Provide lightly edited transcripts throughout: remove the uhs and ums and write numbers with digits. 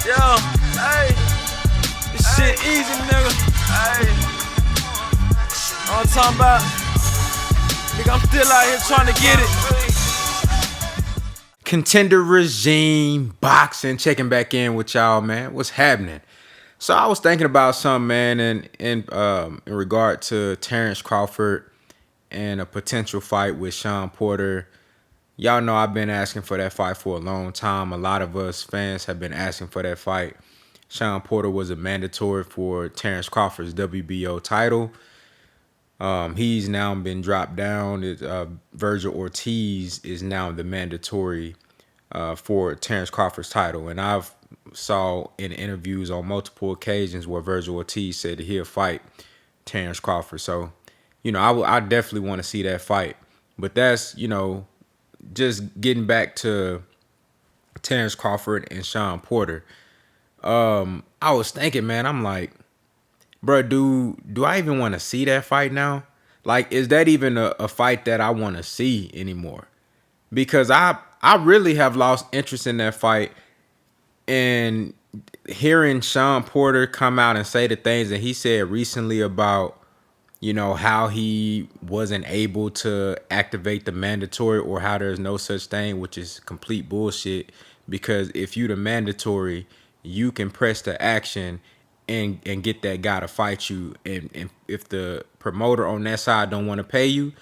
Yo, hey, this shit easy, nigga. Hey, all I'm talking about, nigga, I'm still out here trying to get it. Contender regime boxing, checking back in with y'all, man. What's happening? So I was thinking about something, man, in regard to Terence Crawford and a potential fight with Shawn Porter. Y'all know I've been asking for that fight for a long time. A lot of us fans have been asking for that fight. Shawn Porter was a mandatory for Terence Crawford's WBO title. He's now been dropped down. Virgil Ortiz is now the mandatory for Terence Crawford's title. And I've saw in interviews on multiple occasions where Virgil Ortiz said that he'll fight Terence Crawford. So, I definitely want to see that fight. But that's, just getting back to Terence Crawford and Shawn Porter. I was thinking, man, I'm like, bro, do I even want to see that fight now? Like, is that even a fight that I want to see anymore? Because I really have lost interest in that fight. And hearing Shawn Porter come out and say the things that he said recently about, how he wasn't able to activate the mandatory, or how there's no such thing, which is complete bullshit. Because if you the mandatory, you can press the action and get that guy to fight you. And if the promoter on that side don't want to pay you,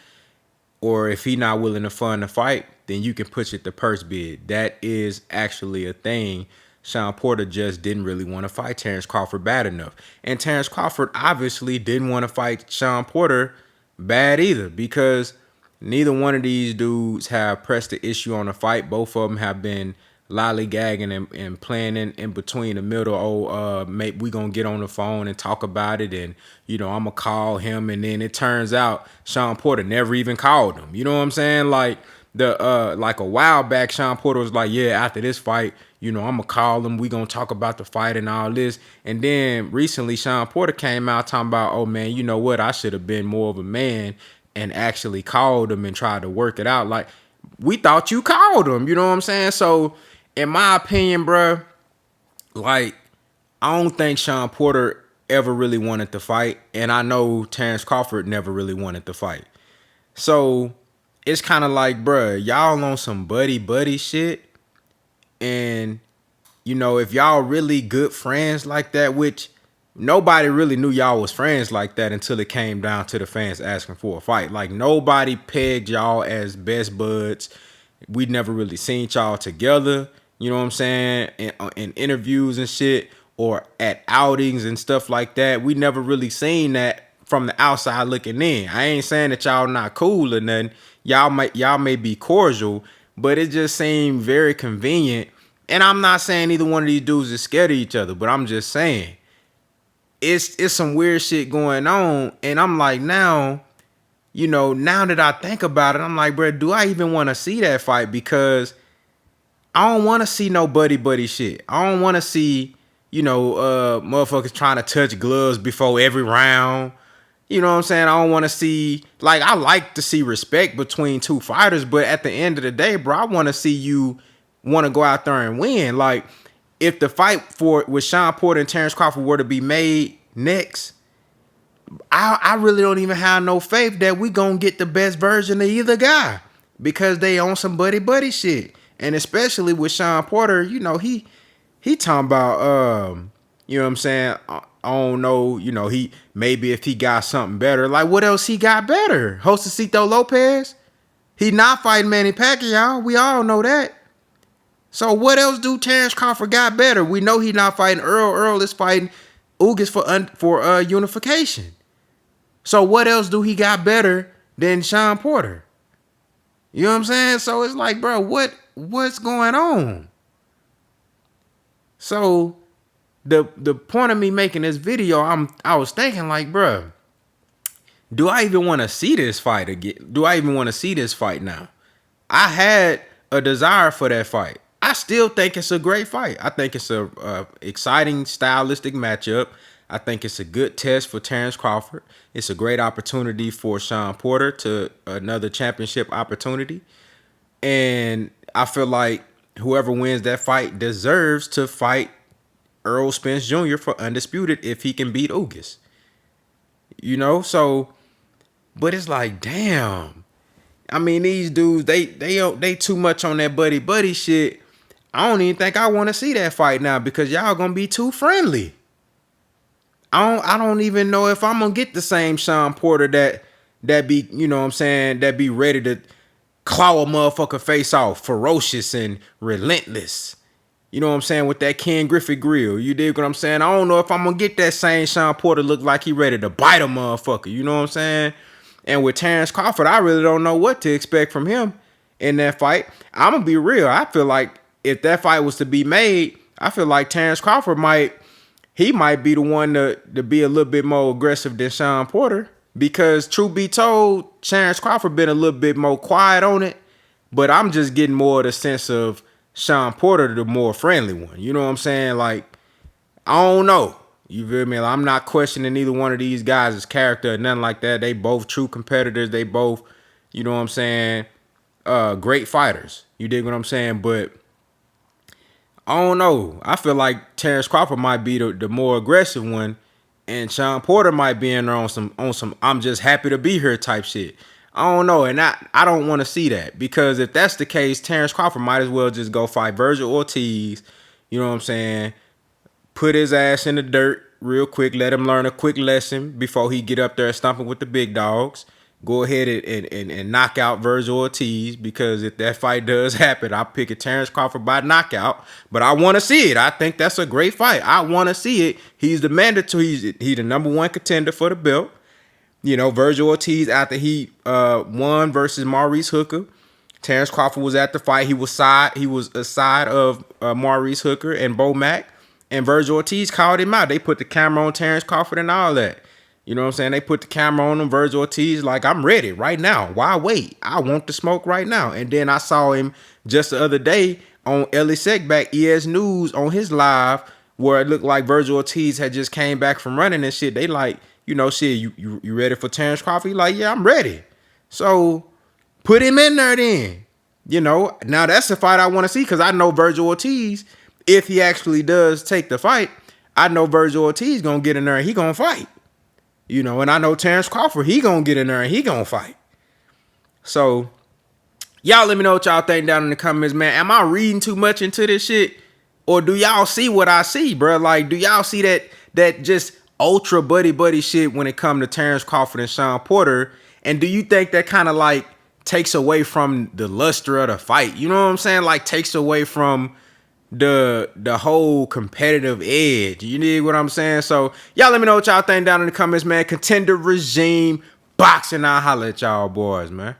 or if he not willing to fund the fight, then you can push it to purse bid. That is actually a thing. Shawn Porter just didn't really want to fight Terence Crawford bad enough. And Terence Crawford obviously didn't want to fight Shawn Porter bad either, because neither one of these dudes have pressed the issue on the fight. Both of them have been lollygagging and playing in between the middle. Maybe we gonna get on the phone and talk about it, and I'm gonna call him, and then it turns out Shawn Porter never even called him. You know what I'm saying? Like like a while back, Shawn Porter was like, yeah, after this fight, I'm gonna call him, we gonna talk about the fight and all this. And then recently Shawn Porter came out talking about, oh man, you know what, I should have been more of a man and actually called him and tried to work it out. Like, we thought you called him, you know what I'm saying? So in my opinion, bruh, like, I don't think Shawn Porter ever really wanted to fight. And I know Terence Crawford never really wanted to fight. So it's kind of like, bruh, y'all on some buddy shit. And, if y'all really good friends like that, which nobody really knew y'all was friends like that until it came down to the fans asking for a fight. Like, nobody pegged y'all as best buds. We never really seen y'all together. You know what I'm saying? In interviews and shit, or at outings and stuff like that. We never really seen that from the outside looking in. I ain't saying that y'all not cool or nothing. Y'all may be cordial, but it just seemed very convenient. And I'm not saying either one of these dudes is scared of each other, but I'm just saying it's some weird shit going on. And I'm like, now that I think about it, I'm like, bro, do I even want to see that fight? Because I don't want to see no buddy shit. I don't want to see, motherfuckers trying to touch gloves before every round. You know what I'm saying? I don't want to see, like, I like to see respect between two fighters, but at the end of the day, bro, I want to see you want to go out there and win. Like, if the fight with Shawn Porter and Terence Crawford were to be made next, I really don't even have no faith that we gonna get the best version of either guy, because they on some buddy shit. And especially with Shawn Porter, he talking about you know what I'm saying, I don't know, he maybe if he got something better. Like, what else he got better? Josecito Lopez? He not fighting Manny Pacquiao. We all know that. So what else do Terence Crawford got better? We know he not fighting Earl. Earl is fighting Ugas for unification. So what else do he got better than Shawn Porter? You know what I'm saying? So it's like, bro, what's going on? So the point of me making this video, I was thinking, like, bro, do I even want to see this fight again? Do I even want to see this fight now? I had a desire for that fight. I still think it's a great fight. I think it's a exciting, stylistic matchup. I think it's a good test for Terence Crawford. It's a great opportunity for Shawn Porter to another championship opportunity. And I feel like whoever wins that fight deserves to fight Earl Spence Jr. for undisputed if he can beat Ugas. You know, so, but it's like, damn. I mean, these dudes, they too much on that buddy shit. I don't even think I want to see that fight now because y'all gonna be too friendly. I don't even know if I'm gonna get the same Shawn Porter that be, you know what I'm saying, that be ready to claw a motherfucker face off, ferocious and relentless. You know what I'm saying, with that Ken Griffey grill. You dig what I'm saying? I don't know if I'm gonna get that same Shawn Porter look like he ready to bite a motherfucker. You know what I'm saying? And with Terence Crawford, I really don't know what to expect from him in that fight. I'm gonna be real. I feel like if that fight was to be made, I feel like Terence Crawford might be the one to be a little bit more aggressive than Shawn Porter. Because truth be told, Terence Crawford been a little bit more quiet on it. But I'm just getting more of the sense of Shawn Porter, the more friendly one. You know what I'm saying? Like, I don't know. You feel me? Like, I'm not questioning either one of these guys' character or nothing like that. They both true competitors. They both, you know what I'm saying, great fighters. You dig what I'm saying? But I don't know. I feel like Terence Crawford might be the more aggressive one, and Shawn Porter might be in there on some I'm just happy to be here type shit. I don't know, and I don't want to see that, because if that's the case, Terence Crawford might as well just go fight Virgil Ortiz. You know what I'm saying? Put his ass in the dirt real quick. Let him learn a quick lesson before he get up there stomping with the big dogs. Go ahead and knock out Virgil Ortiz, because if that fight does happen, I'll pick a Terence Crawford by knockout. But I want to see it. I think that's a great fight. I want to see it. He's the mandatory. He's the number one contender for the belt. You know, Virgil Ortiz, after he won versus Maurice Hooker, Terence Crawford was at the fight. He was aside of Maurice Hooker and Bo Mack, and Virgil Ortiz called him out. They put the camera on Terence Crawford and all that. You know what I'm saying? They put the camera on him. Virgil Ortiz, like, I'm ready right now. Why wait? I want the smoke right now. And then I saw him just the other day on Ellie Seckback, ES News, on his live, where it looked like Virgil Ortiz had just came back from running and shit. They like, you know, shit, you ready for Terence Crawford? He like, yeah, I'm ready. So put him in there then. You know, now that's the fight I want to see, because I know Virgil Ortiz, if he actually does take the fight, I know Virgil Ortiz gonna get in there and he gonna fight. You know, and I know Terence Crawford, he gonna get in there and he gonna fight. So, y'all let me know what y'all think down in the comments, man. Am I reading too much into this shit? Or do y'all see what I see, bro? Like, do y'all see that just ultra buddy shit when it comes to Terence Crawford and Shawn Porter? And do you think that kind of like takes away from the luster of the fight? You know what I'm saying? Like, takes away from the whole competitive edge. You need what I'm saying? So y'all let me know what y'all think down in the comments, man. Contender regime boxing. I'll holler at y'all boys, man.